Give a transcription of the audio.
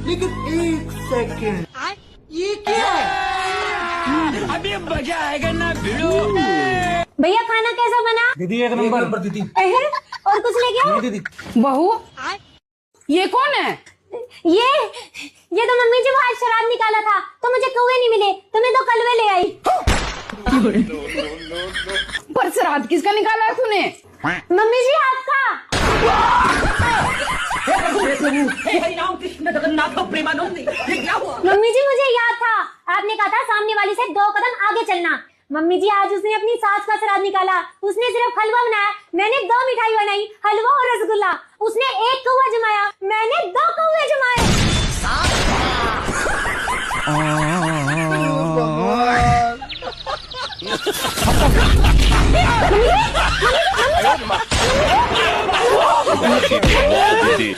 लेकिन एक सेकंड, ये क्या है? अभी मजा आएगा ना भिड़ो। भैया खाना कैसा बना? दीदी एक नंबर दीदी। और कुछ ले गया? दीदी बहू ये कौन है? ये तो मम्मी जी बाहर शराब निकाला था तो मुझे कौवे नहीं मिले तो मैं 2 कलवे ले आई। पर श्राद्ध किसका निकाला है तूने? मम्मी जी आपका। मम्मी जी मुझे याद था, आपने कहा था सामने वाली से 2 कदम आगे चलना। मम्मी जी आज उसने अपनी सास का श्राद्ध निकाला, उसने सिर्फ हलवा बनाया, मैंने 2 मिठाई बनाई, हलवा और रसगुल्ला। उसने 1 कौवा जमाया, मैंने 2 कौवे जमाए। दीदी